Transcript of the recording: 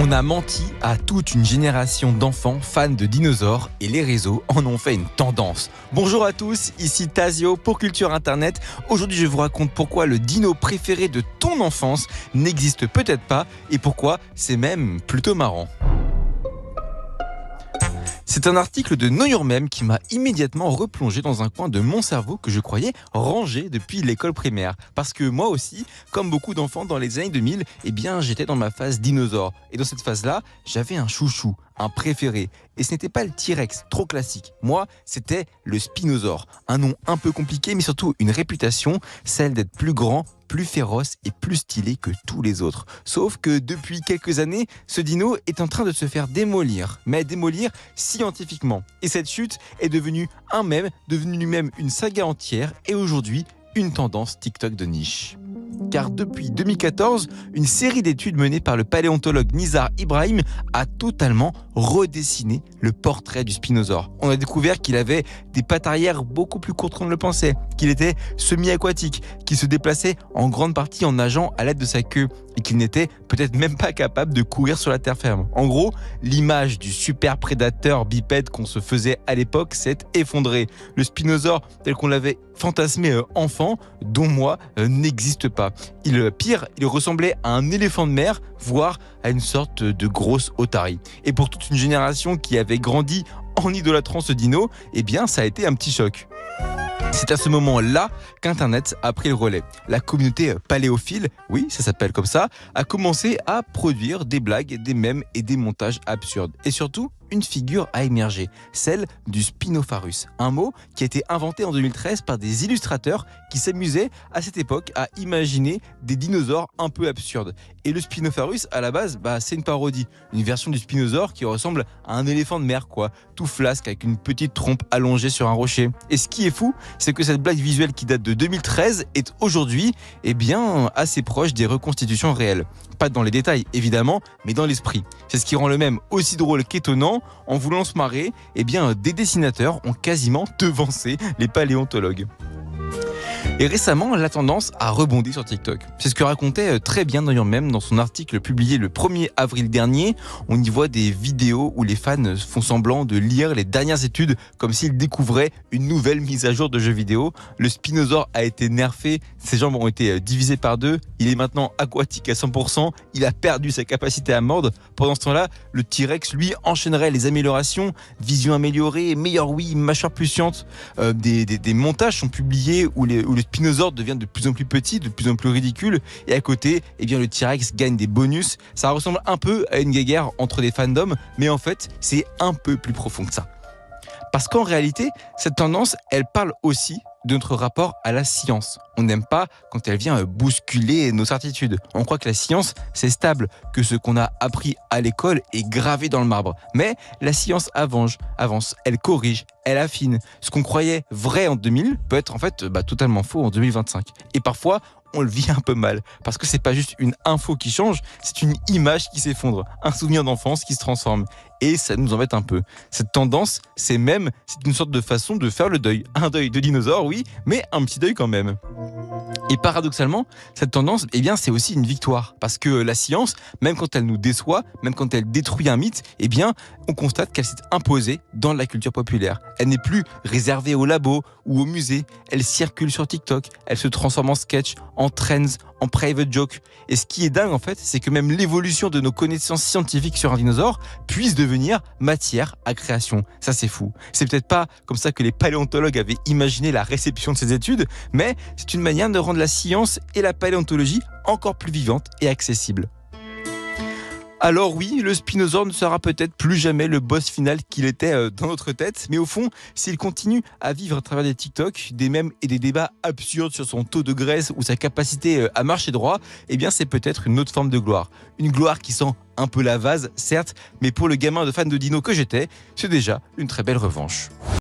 On a menti à toute une génération d'enfants fans de dinosaures et les réseaux en ont fait une tendance. Bonjour à tous, ici Tazio pour Culture Internet. Aujourd'hui je vous raconte pourquoi le dino préféré de ton enfance n'existe peut-être pas et pourquoi c'est même plutôt marrant. C'est un article de Know Your Meme qui m'a immédiatement replongé dans un coin de mon cerveau que je croyais rangé depuis l'école primaire. Parce que moi aussi, comme beaucoup d'enfants dans les années 2000, j'étais dans ma phase dinosaure. Et dans cette phase-là, j'avais un chouchou, un préféré. Et ce n'était pas le T-Rex, trop classique. Moi, c'était le Spinosaure. Un nom un peu compliqué, mais surtout une réputation, celle d'être plus grand, plus féroce et plus stylé que tous les autres. Sauf que depuis quelques années, ce dino est en train de se faire démolir. Mais démolir scientifiquement. Et cette chute est devenue un mème, devenue lui-même une saga entière et aujourd'hui, une tendance TikTok de niche. Car depuis 2014, une série d'études menées par le paléontologue Nizar Ibrahim a totalement redessiné le portrait du Spinosaure. On a découvert qu'il avait des pattes arrière beaucoup plus courtes qu'on ne le pensait, qu'il était semi-aquatique, qu'il se déplaçait en grande partie en nageant à l'aide de sa queue et qu'il n'était peut-être même pas capable de courir sur la terre ferme. En gros, l'image du super prédateur bipède qu'on se faisait à l'époque s'est effondrée. Le Spinosaure tel qu'on l'avait fantasmé enfant, dont moi, n'existe pas. Pire, il ressemblait à un éléphant de mer, voire à une sorte de grosse otarie. Et pour toute une génération qui avait grandi en idolâtrant ce dino, ça a été un petit choc. C'est à ce moment-là qu'Internet a pris le relais. La communauté paléophile, oui, ça s'appelle comme ça, a commencé à produire des blagues, des mèmes et des montages absurdes. Et surtout, une figure a émergé, celle du Spinopharus, un mot qui a été inventé en 2013 par des illustrateurs qui s'amusaient à cette époque à imaginer des dinosaures un peu absurdes. Et le Spinopharus, à la base, c'est une parodie, une version du Spinosaure qui ressemble à un éléphant de mer, tout flasque avec une petite trompe allongée sur un rocher. Et ce qui est fou, c'est que cette blague visuelle qui date de 2013 est aujourd'hui, assez proche des reconstitutions réelles. Pas dans les détails, évidemment, mais dans l'esprit. C'est ce qui rend le mème aussi drôle qu'étonnant. En voulant se marrer, des dessinateurs ont quasiment devancé les paléontologues. Et récemment, la tendance a rebondi sur TikTok. C'est ce que racontait très bien Know Your Meme dans son article publié le 1er avril dernier. On y voit des vidéos où les fans font semblant de lire les dernières études comme s'ils découvraient une nouvelle mise à jour de jeux vidéo. Le Spinosaure a été nerfé, ses jambes ont été divisées par deux, il est maintenant aquatique à 100%, il a perdu sa capacité à mordre. Pendant ce temps-là, le T-Rex, lui, enchaînerait les améliorations, vision améliorée, meilleure ouïe, mâchoire plus sciente. Des montages sont publiés où le Spinosaure devient de plus en plus petit, de plus en plus ridicule, et à côté, le T-Rex gagne des bonus. Ça ressemble un peu à une guéguerre entre des fandoms, mais en fait, c'est un peu plus profond que ça. Parce qu'en réalité, cette tendance, elle parle aussi de notre rapport à la science. On n'aime pas quand elle vient bousculer nos certitudes. On croit que la science, c'est stable, que ce qu'on a appris à l'école est gravé dans le marbre. Mais la science avance, elle corrige, elle affine. Ce qu'on croyait vrai en 2000 peut être en fait totalement faux en 2025. Et parfois, on le vit un peu mal, parce que c'est pas juste une info qui change, c'est une image qui s'effondre, un souvenir d'enfance qui se transforme. Et ça nous embête un peu. Cette tendance, c'est une sorte de façon de faire le deuil. Un deuil de dinosaure, oui, mais un petit deuil quand même. Et paradoxalement, cette tendance, c'est aussi une victoire. Parce que la science, même quand elle nous déçoit, même quand elle détruit un mythe, on constate qu'elle s'est imposée dans la culture populaire. Elle n'est plus réservée au labo ou au musée. Elle circule sur TikTok. Elle se transforme en sketch, en trends, en private joke. Et ce qui est dingue, en fait, c'est que même l'évolution de nos connaissances scientifiques sur un dinosaure puisse devenir matière à création. Ça, c'est fou. C'est peut-être pas comme ça que les paléontologues avaient imaginé la réception de ces études, mais c'est une manière de rendre la science et la paléontologie encore plus vivantes et accessibles. Alors oui, le Spinosaure ne sera peut-être plus jamais le boss final qu'il était dans notre tête, mais au fond, s'il continue à vivre à travers des TikTok, des mèmes et des débats absurdes sur son taux de graisse ou sa capacité à marcher droit, c'est peut-être une autre forme de gloire. Une gloire qui sent un peu la vase, certes, mais pour le gamin de fan de dino que j'étais, c'est déjà une très belle revanche.